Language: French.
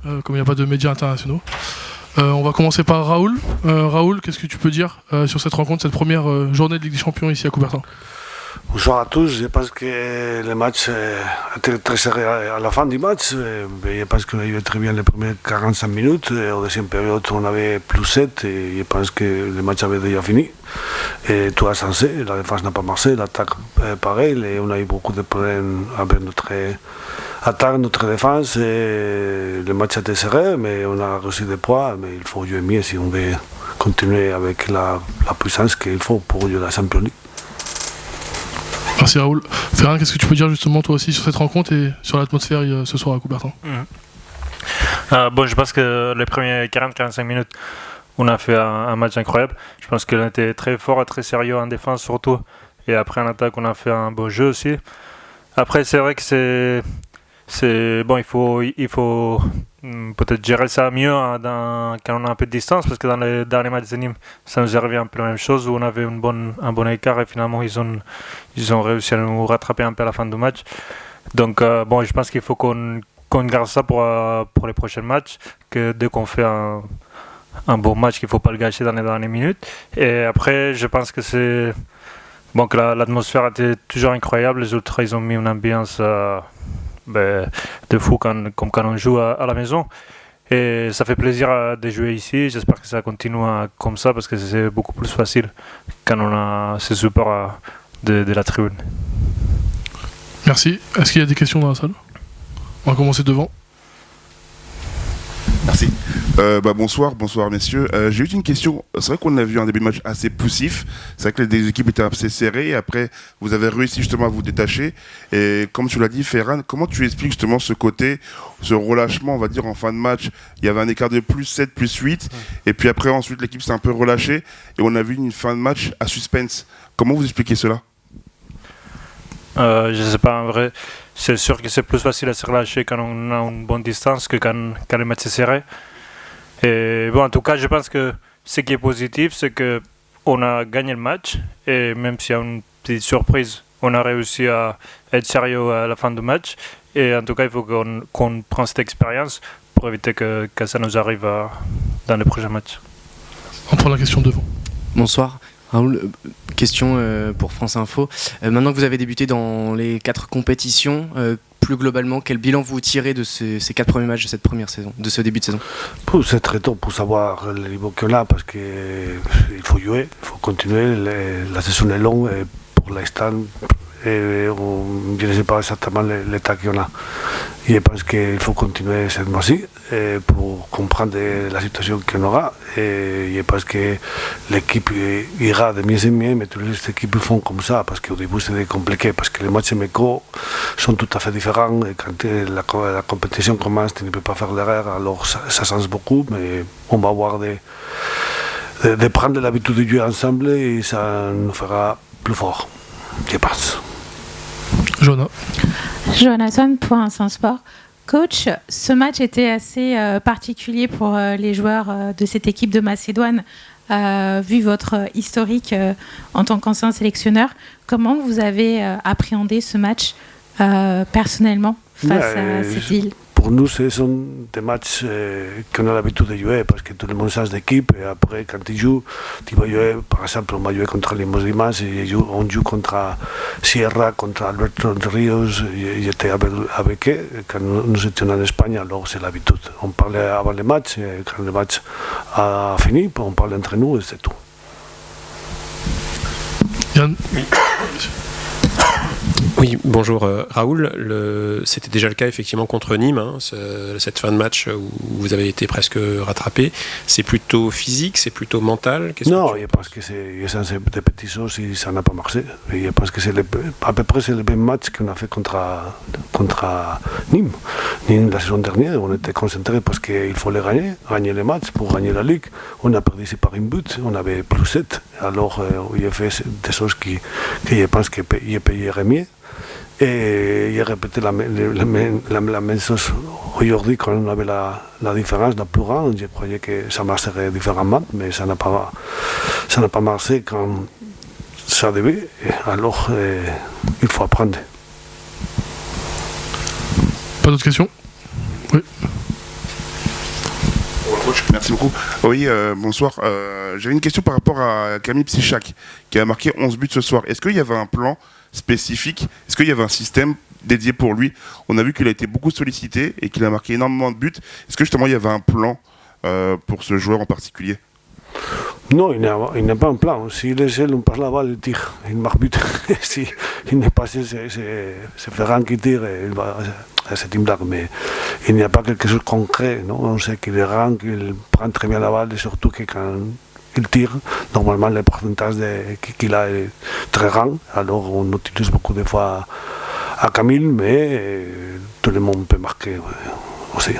comme il n'y a pas de médias internationaux. On va commencer par Raoul. Raoul, qu'est-ce que tu peux dire sur cette rencontre, cette première journée de Ligue des Champions ici à Coubertin? Bonsoir à tous. Je pense que le match était très serré à la fin du match. Je pense qu'on a eu très bien les premières 45 minutes. En deuxième période, on avait plus 7 et je pense que le match avait déjà fini. Et tout a changé. La défense n'a pas marché, l'attaque pareil. Et on a eu beaucoup de problèmes avec notre attaque, notre défense. Et le match a été serré, mais on a reçu des points. Mais il faut jouer mieux si on veut continuer avec la puissance qu'il faut pour jouer la Champions League. Merci Raoul. Ferran, qu'est-ce que tu peux dire justement toi aussi sur cette rencontre et sur l'atmosphère ce soir à Coubertin? Je pense que les premières 40-45 minutes, on a fait un match incroyable. Je pense qu'on était très fort et très sérieux en défense surtout. Et après en attaque, on a fait un beau jeu aussi. Après, c'est vrai que il faut peut-être gérer ça mieux quand on a un peu de distance, parce que dans les derniers matchs de Nîmes, ça nous est arrivé un peu la même chose, où on avait un bon écart et finalement ils ont réussi à nous rattraper un peu à la fin du match. Donc je pense qu'il faut qu'on garde ça pour les prochains matchs, que dès qu'on fait un bon match, qu'il ne faut pas le gâcher dans les dernières minutes. Et après, je pense que que l'atmosphère était toujours incroyable. Les autres, ils ont mis une ambiance de fou comme quand on joue à la maison. Et ça fait plaisir de jouer ici. J'espère que ça continue comme ça, parce que c'est beaucoup plus facile quand on a ce support de la tribune. Merci. Est-ce qu'il y a des questions dans la salle? On va commencer devant. Merci. Bonsoir messieurs. J'ai eu une question. C'est vrai qu'on a vu un début de match assez poussif. C'est vrai que les équipes étaient assez serrées. Après, vous avez réussi justement à vous détacher. Et comme tu l'as dit, Ferran, comment tu expliques justement ce relâchement, on va dire, en fin de match? Il y avait un écart de plus 7, plus 8. Et puis après, ensuite, l'équipe s'est un peu relâchée. Et on a vu une fin de match à suspense. Comment vous expliquez cela? Je ne sais pas, en vrai. C'est sûr que c'est plus facile à se relâcher quand on a une bonne distance que quand le match est serré. Et en tout cas, je pense que ce qui est positif, c'est qu'on a gagné le match. Et même s'il y a une petite surprise, on a réussi à être sérieux à la fin du match. Et en tout cas, il faut qu'on prenne cette expérience pour éviter que ça nous arrive dans les prochains matchs. On prend la question devant. Bonsoir. Raoul, question pour France Info. Maintenant que vous avez débuté dans les 4 compétitions, plus globalement, quel bilan vous tirez de ces 4 premiers matchs de cette première saison, de ce début de saison? C'est très tôt pour savoir le niveau qu'on a, parce qu'il faut jouer, il faut continuer. La saison est longue et pour l'instant, je ne sais pas exactement l'état qu'on a. Je pense qu'il faut continuer cette mois-ci pour comprendre la situation qu'on aura. Et je pense que l'équipe ira de mieux en mieux, mais toutes les équipes font comme ça, parce qu'au début c'était compliqué, parce que les matchs mécos sont tout à fait différents. Et quand la compétition commence, tu ne peux pas faire l'erreur, alors ça change beaucoup, mais on va avoir de prendre l'habitude de jouer ensemble et ça nous fera plus fort, je pense. Jonathan pour Instant Sport. Coach, ce match était assez particulier pour les joueurs de cette équipe de Macédoine, vu votre historique en tant qu'ancien sélectionneur. Comment vous avez appréhendé ce match personnellement face à cette île? Pour nous, ce sont des matchs qu'on a l'habitude de jouer, parce que tout le monde change d'équipe. Et après, quand tu joues, tu vas jouer, par exemple, on va jouer contre les Dimas, et on joue contre Sierra, contre Alberto Rios. J'étais avec eux quand nous étions en Espagne, alors c'est l'habitude. On parlait avant le match, et quand le match a fini, on parle entre nous et c'est tout. Yann. Oui, bonjour Raoul. C'était déjà le cas effectivement contre Nîmes, cette fin de match où vous avez été presque rattrapé. C'est plutôt physique, c'est plutôt mental? Non, je pense que c'est des petites choses et ça n'a pas marché. Et je pense que c'est à peu près le même match qu'on a fait contre Nîmes. Nîmes la saison dernière, on était concentrés parce qu'il fallait gagner les matchs pour gagner la Ligue. On a perdu par un but, on avait plus 7. Alors j'ai fait des choses que je pense que je payerais mieux. Et j'ai répété la même chose aujourd'hui quand on avait la différence la plus grande. Je croyais que ça marcherait différemment, mais ça n'a pas marché quand ça devait. Alors il faut apprendre. Pas d'autres questions? Oui. Coach, merci beaucoup. Oui, bonsoir. J'avais une question par rapport à Camille Psychak, qui a marqué 11 buts ce soir. Est-ce qu'il y avait un plan spécifique? Est-ce qu'il y avait un système dédié pour lui? On a vu qu'il a été beaucoup sollicité et qu'il a marqué énormément de buts. Est-ce que justement il y avait un plan pour ce joueur en particulier? Non, il n'y a pas un plan. S'il est seul, on passe la balle, il tire, il marque but. Si il n'est pas seul, c'est Ferran qui tire et c'est une blague. Mais il n'y a pas quelque chose de concret. Non, on sait qu'il est grand, qu'il prend très bien la balle et surtout que quand il tire, normalement le pourcentage qu'il a est très grand. Alors on utilise beaucoup de fois à Camille, mais tout le monde peut marquer aussi.